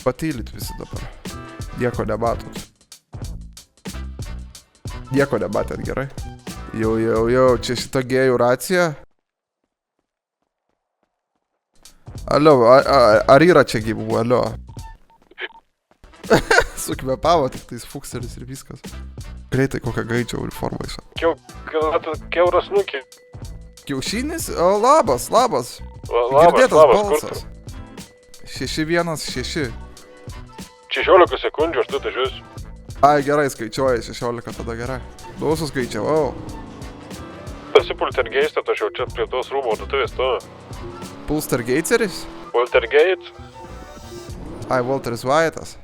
Patylit visi dabar. Nieko nematot. Nieko nematėt, gerai? Jau, čia šita gėjų racija. Alio, ar yra čia gyvų, alio? Sukvepavo tik tais fukseris ir viskas. Greitai kokią gaičią uniformą išą. Kiauras nukė. Kiaušinis? O, labas. Girdėtas balsas. 616. 16 sekundžių, aš tu žiūrėsiu. Ai, gerai, skaičiuoji, 16 tada gerai. Daug suskaičiavau. Esi poltergeistas, aš jau čia prie tos rūmų audituvės stoviu. Poltergeisteris? Poltergeist? Ai, Walteris White'as.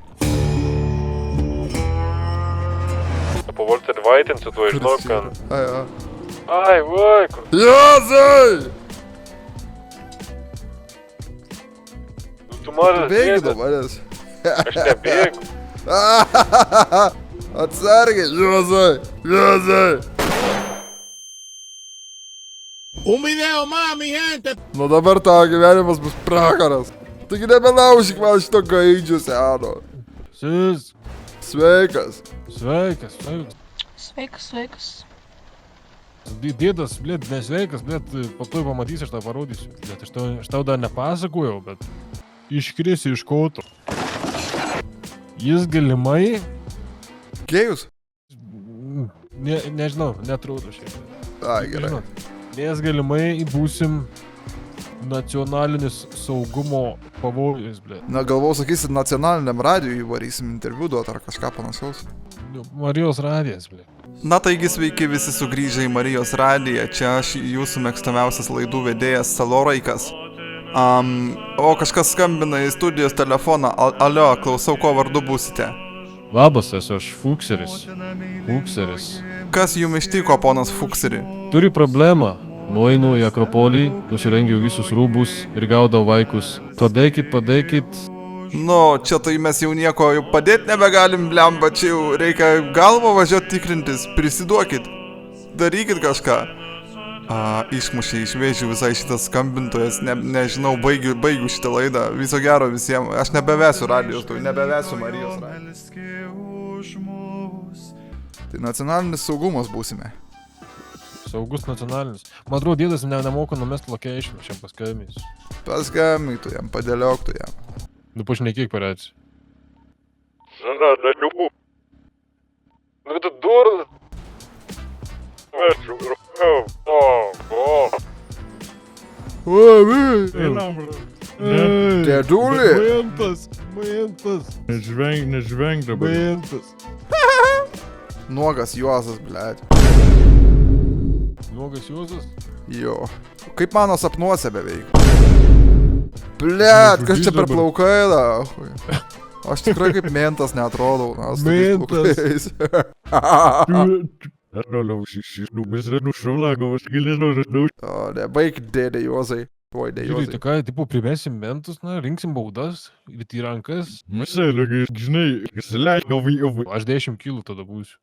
Po Walter White'insi tu žinok, kad... Ai, vai, kur... Jozai! Tu maras Bėgi nuo manęs. Aš nebėgu. Atsargiai, Jozai! Un video más, mi gente. Nu dabar tavo gyvenimas bus prakaras. Taigi nebelaužyk man šito gaidžio seno. Sveikas. Sveikas. Dėdas, blėt, nesveikas, blėt, po to pamatysi, aš tau parodysiu. Blėt, aš tau dar nepasakojau, bet iškrisi iš koto. Jis galimai... Gėjus? Nežinau, netraudu šiaip. Ai, gerai. Nes galimai būsim nacionalinis saugumo pavojus, blėt. Na, galvau, sakysit, nacionaliniam radijui varysim interviu duot ar kažką panašaus. Marijos radijas, blėt. Na taigi sveiki visi sugrįžę į Marijos radiją, čia aš jūsų mėgstamiausias laidų vedėjas Saloraikas. O kažkas skambina į studijos telefoną, alio, klausau, ko vardu būsite. Labas, esu aš Fukseris. Kas jums ištiko, ponas Fukseri? Turiu problemą. Nueinu į Akropolį, nusirengiau visus rūbus ir gaudau vaikus. Padėkit. Nu, čia tai mes jau nieko jau padėt nebegalim, blemba, čia jau reikia galvo važiuoti tikrintis, prisiduokit, darykit kažką. Išmušė iš vėžių visai šitas skambintojas, nežinau, baigiu šitą laidą, viso gero visiems, aš nebevesiu radijos, nebevesiu Marijos radijos. Tai nacionalinis saugumas būsime. Saugus nacionalinis. Man atrodo, dėdas nemoka numest location, šiam paskambinsiu. Paskambink tu jam, padėliok tu jam. Nu, pašnekėk paraci. Žara, dažiu. Nu, tu durnas. Dėdulį! Majentas. Nežvenk dabar. Majentas. Nuogas Juozas, blėt. Nuogas Juozas? Jo. Kaip mano sapnuose beveik. Blėt, kas čia per plaukai, dahui. Aš tikrai kaip mentas neatrodau. Mentas. O, nebaik, dėdė Juozai. Tuoj, dėdė Žiūrėk, Juozai. tu ką, tipo, primesim mentus, na, rinksim baudas ir į rankas. Aš 10 kilų tada būsiu.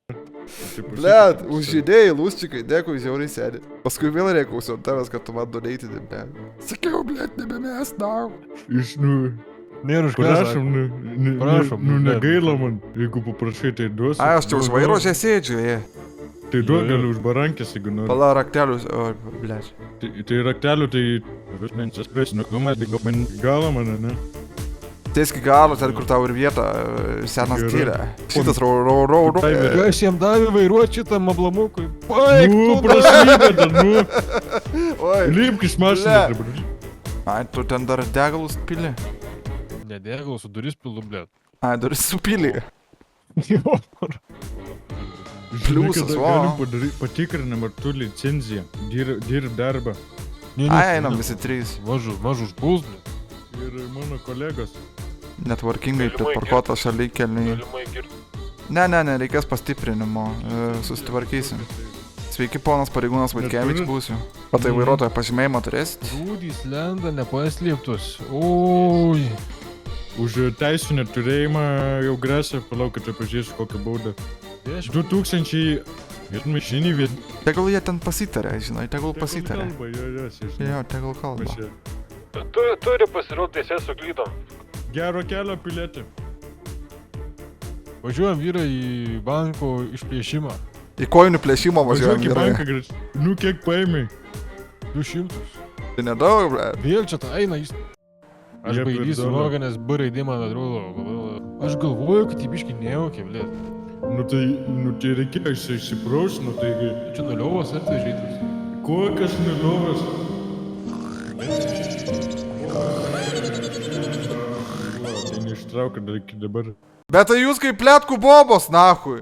Blėt, užžydėjai, lūsčikai, dėkui, žiauriai sėdi. Paskui vėl reikausiu ant tavęs, kad tu man doneitini, blėt. Sakiau, blėt, nebemės, na. Nėra už ką. Prašom, negaila man, jeigu paprašai, tai duosiu. Ai, aš čia už vairo čia sėdžiu, jie. Tai duok galiu už barankės, jeigu nori. Pala raktelius, o, blėt. Tai raktelių, tai... Galą mane, ne? Teiski galo, ten kur tau ir vieta, senas kyrė. Šitas rau. Kas jam davė vairuoti šitam ablamukui? Paik, Nu, prasideda, nu. Oi. Lipk iš mašinos dabar. Ai, tu ten dar degalus pili? Nedėgal, su duris pilu, blėt. Ai, dar supili. Jo. Pliusas, Žinai, va. galim padaryti patikrinam, ar tu licenciją, dirb darbą. Ai, einam visi trys. Mažu užpuls, blėt. Ir mano kolegos. Netvarkingai priparkuota šalia kelniai. Galimai girti. Ne, reikės pastiprinimo. Susitvarkysim. Sveiki, ponas pareigūnas Vaitkevič būsiu. O tai vairuotojo pažymėjimą turėsit? Rūdys lenda nepaslėptus. Oi. Už teisų neturėjimą jau grėsia, palauk, kad pažiūrėsiu kokią baudą. 2000 ir mašinį vien. Tegul jie ten pasitarė, žinai, tegul pasitarė. Jo, Jo, tegul kalba. Turi pasirodyti, teisės suklydom. Gero kelio pilietį. Važiuojam vyrai į banko išplėšimą. Į kojinių plėšimą važiuojam Važiuok į vyrai. banką greit. Nu, kiek paėmai? 200. Tai nedaug, ble. Vėl čia ta eina jis. Aš Jie baidysiu pridolo. nuogą, nes B raidė man atrodo. Aš galvoju, kad įbiškai neaukė, blė. Nu tai reikėjo išsipraus, nu tai... Čia nuliovas ar tai žaidas? Kokias nuliovas? Tai neištraukia dar iki dabar. Bet tai jūs kaip plėtkų bobos, nahui.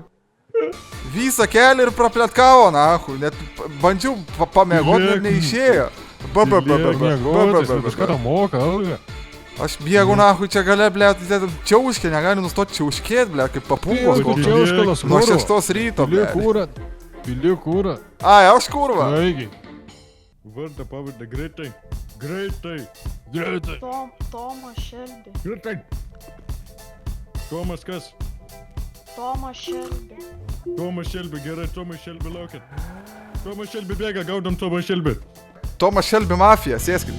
Visą kelią ir prapletkavo, nahui. Net bandžiau pamiegoti ir neišėjo. Miegotis, kažką tam moka, alga. Aš bėgu, nahui, čia gale, blėt, čiauškė, negali nustoti čiauškėt, blėt, kaip papūgos. Kokia Čia užkalas Nuo kūro. 6 ryto, Pili blėt. kūrą. Pili kūrą. Ai, aš kurva. Taigi. Vardą pavardę greitai. Greitai. Greitai. Tomas Šelbi. Greitai. Tomas kas? Tomas Šelbi. Tomas Šelbi, gerai, Tomas Šelbi laukit. Tomas Šelbi bėga, gaudam Tomas Šelbi. Tomas Šelbi mafija, sėskit.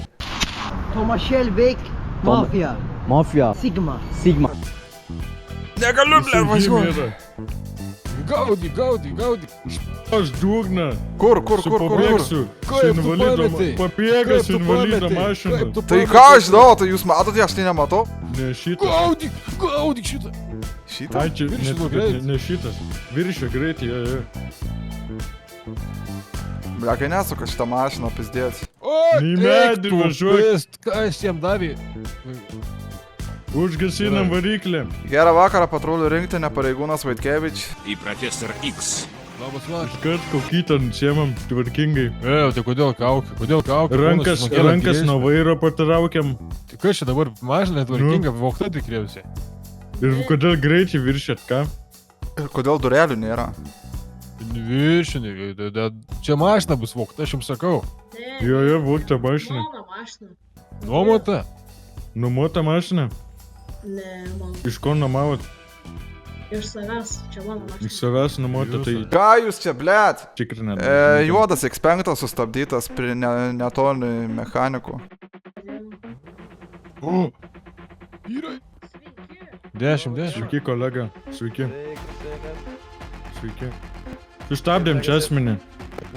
Thomas Shelbeck, Mafia, Mafia. Sigma. Sigma. Negaliu, blėt, važiuoju. Gaudyk. Aš dugną. Kur? Pabėgsiu. Kaip tu pametei? Papėgęs Kaip tu invalido pametei? mašiną. Kaip tu Tai pametei? ką aš žinau, tai jūs matote, aš tai nematau. Ne šitas. Gaudyk šitą. Šitą? Ai, čia Viršino ne, greitį. ne šitas. Viršio greitį, jo. Ble, kai nesuka šitą mašiną, pizdėt. Į medį važiuok. Kas jam davė? Užgesinam variklį. Gerą vakarą, patrulių rinktinė, pareigūnas Vaitkevič. И профессор Икс. Labas vakaras. Iškart kaukytą nusiemam tvarkingai. Tai kodėl kaukė? Kodėl kaukė? Rankas nuo vairo patraukiam. Tai kas čia dabar mašina netvarkinga, vokta tikriausiai. Ir kodėl greičiai viršėt, ką? Ir kodėl durelių nėra? Viršinį, čia mašina bus vokta, aš jums sakau. Jo, vogta mašina. Mano mašina. Nuomota? Numota mašina. Ne, man. Iš ko numavot? Iš savęs. Čia mano mašina. Iš savęs numota, tai Ką jūs čia, blėt? tikrinat. Juodas X5 sustabdytas prie netoli mechanikų. O! Vyrai! 10. Sveiki, kolega. Sveiki. Sustabdėm čia asmenį.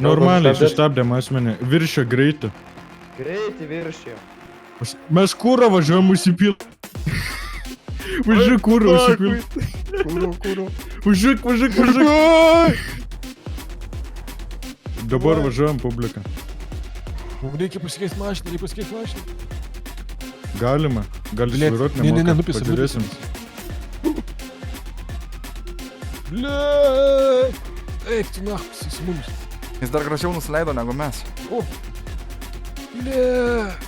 Normaliai sustabdėm asmenį. Viršio greitį. Greitį viršėjo. Mes kūrą važiuojam užsipilti. Važiuok kūrą užsipilti. Važiuok. Dabar važiuojam publiką. Mums reikia pasikeisti mašiną, Galima. Gali Blėt, vairuot ne, nemoka. nupisa, Pažiūrėsim. Blėt! Eik tu nachas, jis mums. Jis dar gražiau nusileido negu mes. Blėt!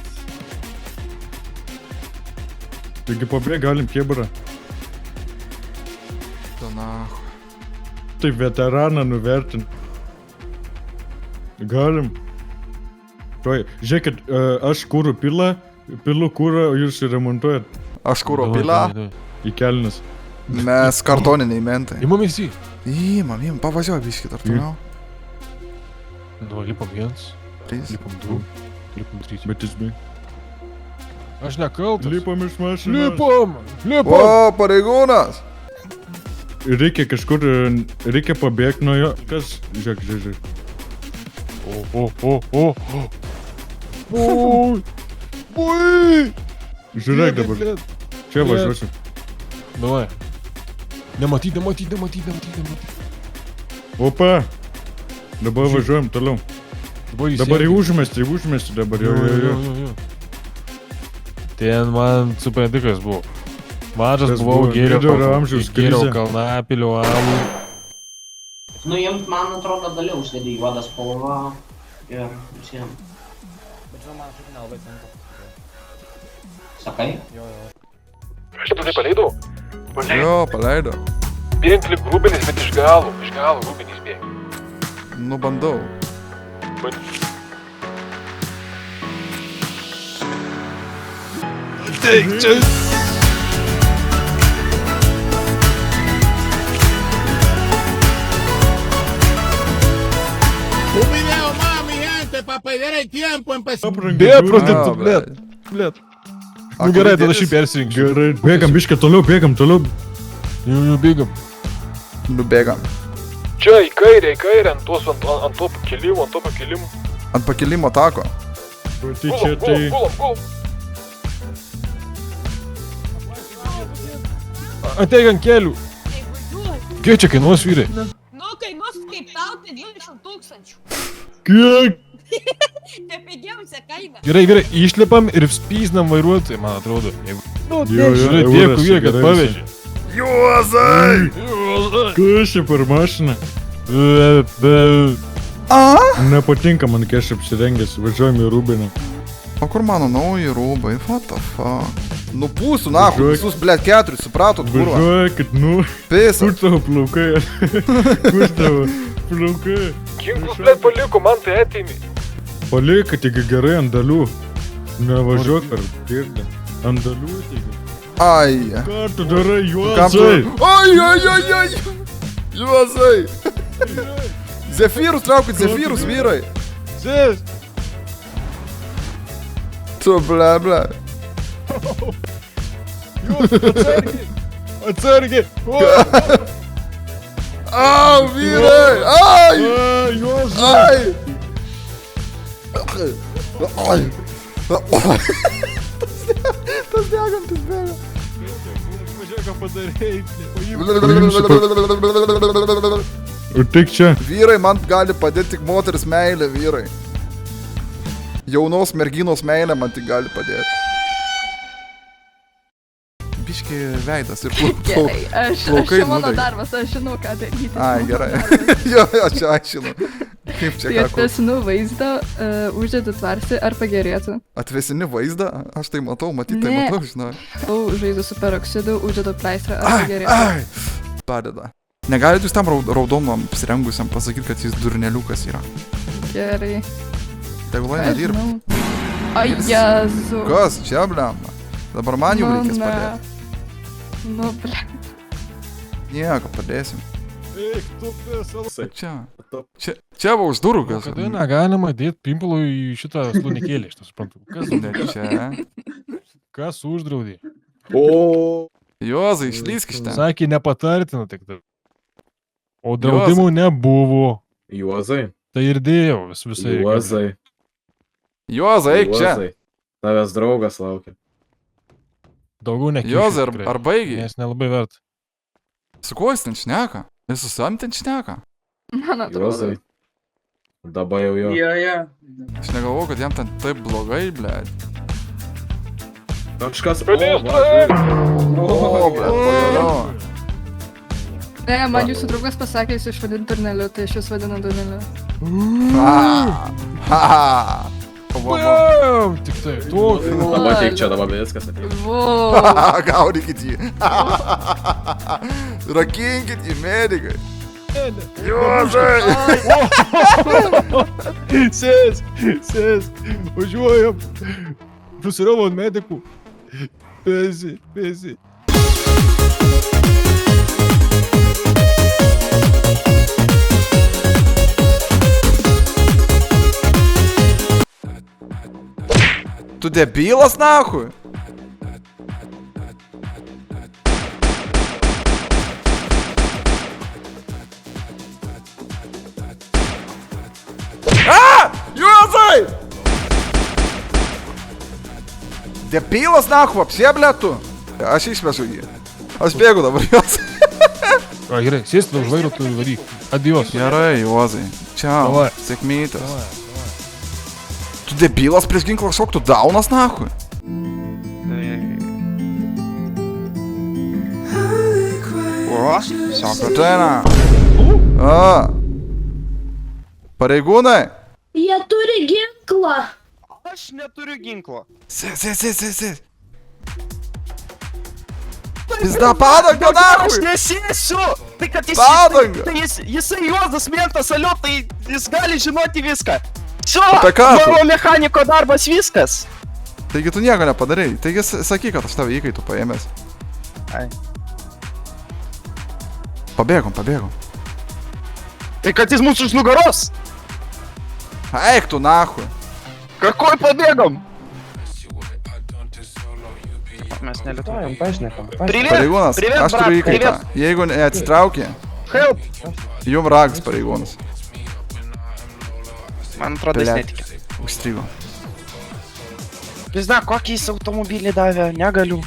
Taigi pabėg galim kėburą. Tanach. Tai veteraną nuvertint. Galim. Tuoj, žiūrėkit, aš kūrų pilu kūrą, o jūs remontuojat Aš kūro pilą, į kelnes. mes kartoniniai mentai. Įmam visi. Įmam, pavažiuoju biškit ar toliau. Nu, lipam 1, 3. lipam 2, lipam 3. Bet jis bėg. Aš nekaltas. Lipam iš mašinos. Lipam! O, pareigūnas! Reikia kažkur, reikia pabėgti nuo jo. Kas? Žiūrėk. Oi! Žiūrėk dabar. Čia važiuosiu. Davai. Nematyt. Opa. Dabar važiuojam toliau. Dabar į užmestį dabar. Jo. Ten man suprantikas buvo. Mažas Tas buvau, buvo vidurio amžiaus gėriau krizė. kalnapilio alų. Nu, jiems, man atrodo, gali užsidėti juodą spalvą ir visiems. Bet žinoma, man šiaip nelabai tinka. Sakai? Aš tu tai paleidau? Jo, paleido. Bėg lik Rubenis, bet iš galo Rubenis bėg. Nu, bandau. Teik čia. Un video más, mi gente, para perder el tiempo. Aprangė. Beprotis tu, A, blėt. Blėt. Nu gerai, tada aš jį persirinksiu. Gerai, bėgam, biškė, toliau, bėgam, toliau. Jau bėgam. Nubėgam. Čia į kairę, ant to pakilimo. Ant pakilimo tako. Tai čia tai... Gulam. Ateik ant kelių. Kiek čia kainuos, vyrai? Nu, kainuos kaip tau, tai 20 000. Kiek? Tai pigiausia kaina. Gerai, išlipam ir spyznam vairuotojai, man atrodo. Jo, Žiūrėk, dėkui, vyrai, kad pavežė. Juozai! Kas čia per mašiną? Nepatinka man, kai aš apsirengęs, važiuojam į Rūbinę. O kur mano nauji rūbai? What the fuck? Nupūsiu, nahu, visus, blėt, 4, supratot, kurva? Važiuokit, nu. Pisa. Kur tavo plaukai? Kur tavo plaukai? Ginklus, blėt, paliko, man tai atėmė. Palieka tik gerai ant dalių. Nevažiuok per tirdą. Ant dalių tik. Ai. Ką tu darai, Kam tu? Juozai? Ai. Juozai. Zefyrus traukit, zefyrus, vyrai. Sės! Tu, ble. Atsargiai! Au, vyrai! Ai! Juozai! Ai! Tas degantis bėga. Pažiūrėk, ką padarei. O tik čia. Vyrai, man gali padėti tik moteris meilė, vyrai. Jaunos merginos meilė man tik gali padėti. Biški veidas ir Gerai, plaukai čia mano nudegė. darbas, aš žinau, ką daryti. Ai, gerai. Jo, čia aiškinu. Kaip čia Tai ką? atvesinu vaizdą, uždedu tvarstį, ar pagerėtų. Atvesini vaizdą? Aš tai matau, matyt, tai Ne. matau, žinai. Žaidu su peroksidu, uždedu pleistrą, ar pagerėtų. Padeda. Negalit jūs tam raudonom apsirengusiam pasakyti, kad jis durneliukas yra. Gerai. Tegul eina dirba. Ai, Jezu. Kas? Čia, blemba. Dabar man jau reikės padėti. Nu, ble. Nieko, padėsim. Eik, tu pesal. Čia va už durų, kas. Kada negalima dėti pimpalų į šitą slunikėlį, aš suprantu. Ne čia. Kas uždraudė? Juozai, išlysk iš ten. Sakė, nepatartina tik taip. O draudimų nebuvo. Juozai. Tai ir dėjau visai. Juozai, eik čia. Tavęs draugas laukia. Daugiau nekišiu. Juozai, tikrai. ar baigiai? Nes nelabai vert. Su kuo jis ten šneka? Jis su savim ten šneka? Man atrodo. Dabar jau jo. Aš negalvoju, kad jam ten taip blogai, blėt. Kažkas. O, blėt, pagaliau. Ne, man jūsų draugas pasakė, jis išvadint turneliu, tai aš jūs vadinu turneliu. Tik tai, tu. Dabar tik čia, dabar viskas ateina. Gaudykit jį. Rakinkit jį, medikai. Juozai. Sės, važiuojam. Nusiravom medikų. Pėsi. Tu debilas, nahui? Juozai! Debilas, nahui, apsėblė tu? Aš išvežu jį. Aš bėgu dabar, Juozai. Gerai, sėsti už vairo, tu varyk. Adios. Gerai, Juozai. Čiau. Davai. Sėkmytės. Tu debilas prieš ginklą šoktų daunas, nahui? O, sako teina. Pareigūnai? Jie turi ginklą. Aš neturiu ginklo. Sės. Pizda padanga, nahui! Aš nesėsiu! Tai kad jis... Padanga! Tai jisai juozas mentas, alio, tai jis gali žinoti viską. Čia, Apie ką tu? mano mechaniko darbas viskas. Taigi tu nieko nepadarai. Taigi sakyk, kad aš tave įkaitų paėmęs. Ai. Pabėgom. Tai kad jis mūsų už nugaros. Eik tu, nahui! Какой побегом? Mes nelietuojam, pašnekam. Pareigūnas, aš turiu įkaitą. Jeigu neatsitraukė, Help! jum ragas pareigūnas. Man atrodo, jis netikė. Užstrigo. Pizda, kokį jis automobilį davė, negaliu.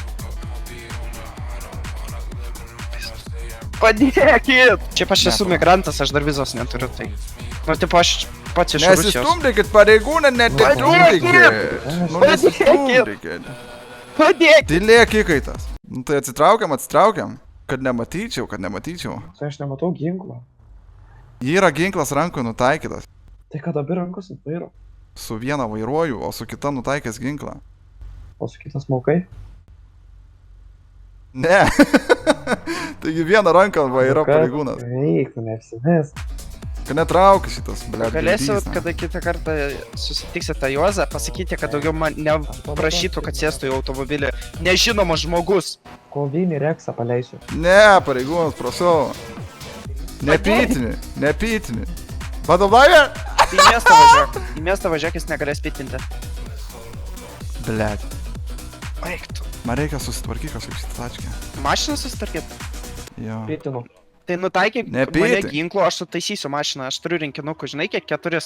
Padėkit! Čia aš esu migrantas, aš dar vizos neturiu, tai... Nu, tipo, aš pats iš Rusijos. Nesistumdykit, pareigūnė, nesistumdykit. Nu, nesistumdykit. Padėkit! Tylėk įkaitas. Nu, tai atsitraukiam. Kad nematyčiau. Tai aš nematau ginklo. Yra ginklas rankoje nutaikytas. Tai ką dabar rankos ant vairo? Su viena vairuoju, o su kita nutaikęs ginklą. O su kitas maukai? Ne. Taigi vieną ranką vairo pareigūnas. Eik, neapsimes. Kad netraukia šitas, blėt. Galėsiu, kada kitą kartą susitiksit tą Juozą, pasakyti, kad daugiau man neprašytų, kad sėstų į automobilį nežinomas žmogus. Kovinį reksą paleisiu. Ne, pareigūnas, prašau. Nepytini. Vadovavė? Į miestą važiuok, jis negalės pitinti. Blėt. Eik tu. Man reikia susitvarkyti kažkaip šitą tačkę. Mašiną susitvarkyt? Jo. Pitinu. Tai nutaikyk mane ginklu, aš sutaisysiu mašiną, aš turiu rinkinukų, žinai kiek? 4.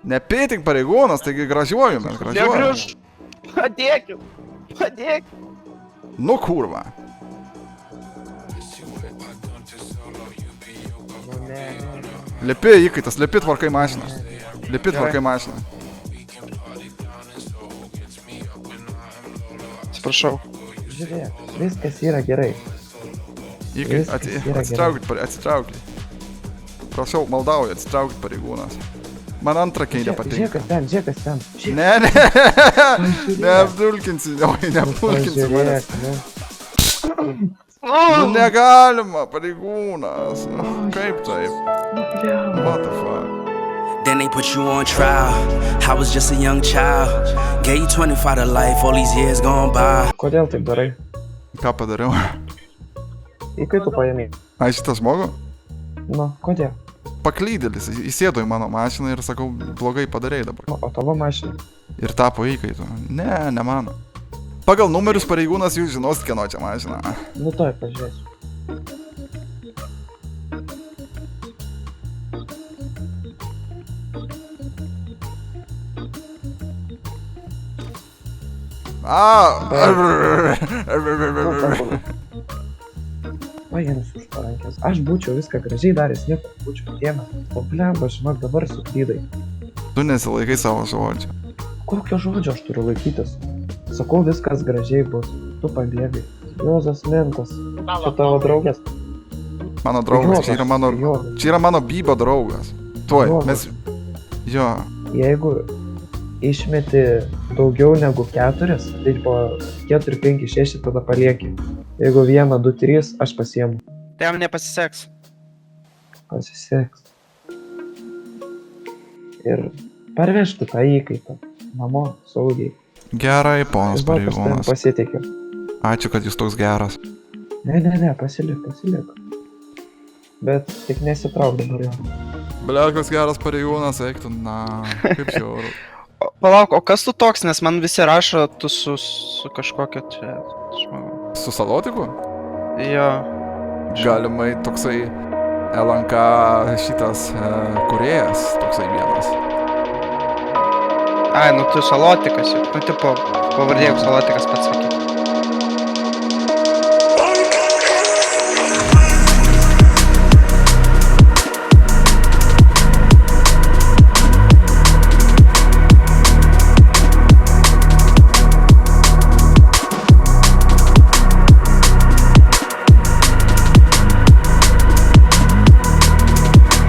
Nepytik pareigūnas, taigi gražiuoju mes, gražiuoju. Padėkit! Nu kurva. Lipi įkaitas, lipi tvarkai mašiną. Atsiprašau. Žiūrėk, viskas yra gerai. Atsitraukit. Prašau, maldauju, atsitraukit pareigūnas. Man antrakė nepatinka. Žiūrėk, kas ten. Ne. Neapdulkinsi manęs. Nu negalima, pareigūnas. Kaip taip? What the fuck? Then they put you on trial. I was just a young child. Gave you 25 to life, all these years gone by. Kodėl taip darai? Ką padariau? Įkaitų paėmė. Ai, šitą žmogų? Nu, kodėl? Paklydėlis, įsėdo į mano mašiną ir sakau, blogai padarėjai dabar. O tavo mašina? Ir tapo įkaitu. Ne mano. Pagal numerius pareigūnas jūs žinosit, kieno čia mašina. Nu, toj pažiūrėsiu. Paėmus už parankės. Aš būčiau viską gražiai daręs, nieko būčiau tėmę. O blemba, žinok, dabar suklydai. Tu nesilaikai savo žodžio. Kokio žodžio aš turiu laikytis? Sakau, viskas gražiai bus. Tu pabėgai. Juozas Mentas. Čia tavo draugas. Mano draugas, čia yra mano Bybo draugas. Tuoj, mes... Jo. Jeigu išmeti daugiau negu 4, tai po 4, 5, 6 tada palieki. Jeigu 1, 2, 3, aš pasiemu. Tai jam nepasiseks. Pasiseks. Ir parvežti tą įkaitą. Namo, saugiai. Gerai, ponas pareigūnas. Pasitikiu. Ačiū, kad jūs toks geras. Ne, pasilik. Bet tik nesitrauk dabar jau. Blet, koks geras pareigūnas, eiktų, kaip žiauru. Palauk, o kas tu toks, nes man visi rašo, tu su kažkokia čia žmogu. Su Salotiku? Jo. Galimai toksai LNK šitas kūrėjas, toksai vienas. Ai, nu tu Salotikas, nu tipo, pavardėjau Salotikas pats sakė.